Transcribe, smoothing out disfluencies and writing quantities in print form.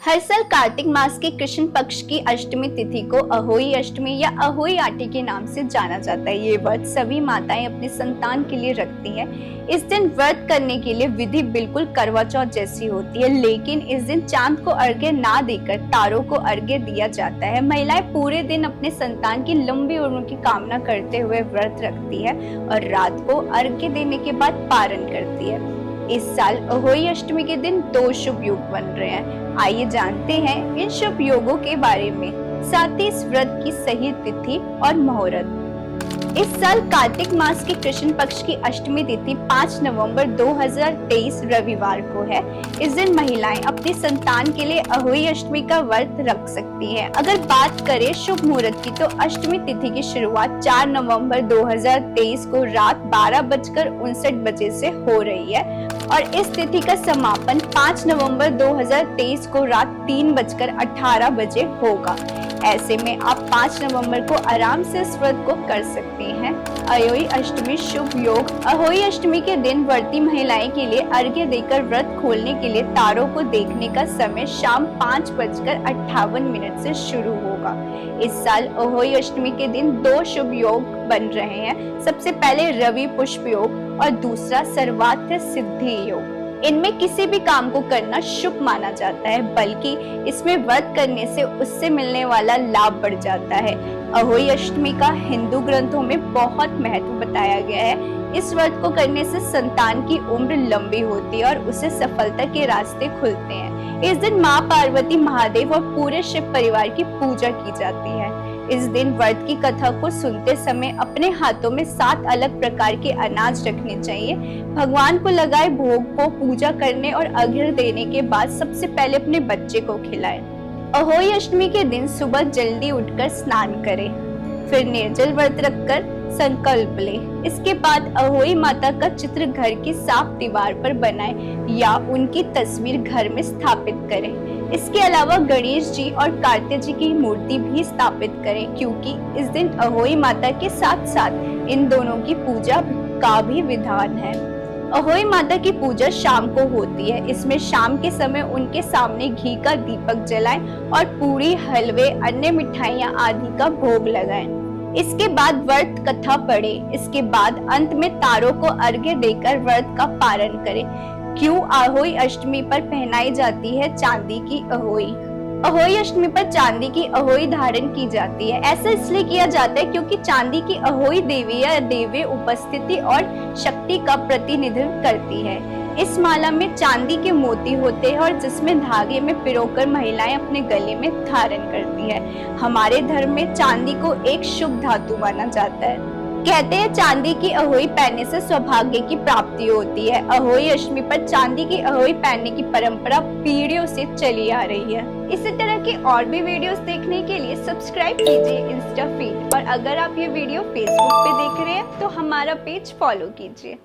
हर साल कार्तिक मास के कृष्ण पक्ष की अष्टमी तिथि को अहोई अष्टमी या अहोई आटी के नाम से जाना जाता है। ये व्रत सभी माताएं अपने संतान के लिए रखती हैं। इस दिन व्रत करने के लिए विधि बिल्कुल करवा चौथ जैसी होती है, लेकिन इस दिन चांद को अर्घ्य ना देकर तारों को अर्घ्य दिया जाता है। महिलाएं पूरे दिन अपने संतान की लंबी उम्र की कामना करते हुए व्रत रखती है और रात को अर्घ्य देने के बाद पारण करती है। इस साल अहोई अष्टमी के दिन 2 शुभ योग बन रहे हैं। आइए जानते हैं इन शुभ योगों के बारे में, साथ ही इस व्रत की सही तिथि और मुहूर्त। इस साल कार्तिक मास की कृष्ण पक्ष की अष्टमी तिथि 5 नवंबर 2023 रविवार को है। इस दिन महिलाएं अपनी संतान के लिए अहोई अष्टमी का व्रत रख सकती हैं। अगर बात करें शुभ मुहूर्त की, तो अष्टमी तिथि की शुरुआत 4 नवंबर 2023 को रात 12:59 बजे से हो रही है और इस तिथि का समापन 5 नवंबर 2023 को रात 3:18 बजे होगा। ऐसे में आप 5 नवंबर को आराम से इस व्रत को कर सकते हैं। अहोई अष्टमी शुभ योग। अहोई अष्टमी के दिन व्रती महिलाएं के लिए अर्घ्य देकर व्रत खोलने के लिए तारों को देखने का समय शाम 5:58 से शुरू होगा। इस साल अहोई अष्टमी के दिन 2 शुभ योग बन रहे हैं। सबसे पहले रवि पुष्प योग और दूसरा सर्वार्थ सिद्धि योग। इनमें किसी भी काम को करना शुभ माना जाता है, बल्कि इसमें व्रत करने से उससे मिलने वाला लाभ बढ़ जाता है। अहोई अष्टमी का हिंदू ग्रंथों में बहुत महत्व बताया गया है। इस व्रत को करने से संतान की उम्र लंबी होती है और उसे सफलता के रास्ते खुलते हैं। इस दिन माँ पार्वती, महादेव और पूरे शिव परिवार की पूजा की जाती है। इस दिन व्रत की कथा को सुनते समय अपने हाथों में 7 अलग प्रकार के अनाज रखने चाहिए। भगवान को लगाए भोग को पूजा करने और अर्घ्य देने के बाद सबसे पहले अपने बच्चे को खिलाएं। अहोई अष्टमी के दिन सुबह जल्दी उठकर स्नान करें, फिर निर्जल व्रत रखकर संकल्प लें। इसके बाद अहोई माता का चित्र घर की साफ दीवार पर बनाएं या उनकी तस्वीर घर में स्थापित करें। इसके अलावा गणेश जी और कार्तिक जी की मूर्ति भी स्थापित करें, क्योंकि इस दिन अहोई माता के साथ साथ इन दोनों की पूजा का भी विधान है। अहोई माता की पूजा शाम को होती है। इसमें शाम के समय उनके सामने घी का दीपक जलाएं और पूरी, हलवे, अन्य मिठाइयां आदि का भोग लगाएं। इसके बाद व्रत कथा पढ़ें। इसके बाद अंत में तारों को अर्घ्य देकर व्रत का पारण करें। क्यों अहोई अष्टमी पर पहनाई जाती है चांदी की अहोई? अहोई अष्टमी पर चांदी की अहोई धारण की जाती है। ऐसा इसलिए किया जाता है क्योंकि चांदी की अहोई देवी या देवी उपस्थिति और शक्ति का प्रतिनिधित्व करती है। इस माला में चांदी के मोती होते हैं और जिसमें धागे में पिरोकर महिलाएं अपने गले में धारण करती है। हमारे धर्म में चांदी को एक शुभ धातु माना जाता है। कहते हैं चांदी की अहोई पहनने से सौभाग्य की प्राप्ति होती है। अहोई अष्टमी पर चांदी की अहोई पहनने की परंपरा पीढ़ियों से चली आ रही है। इसी तरह के और भी वीडियोस देखने के लिए सब्सक्राइब कीजिए इंस्टा फीड, और अगर आप ये वीडियो फेसबुक पे देख रहे हैं तो हमारा पेज फॉलो कीजिए।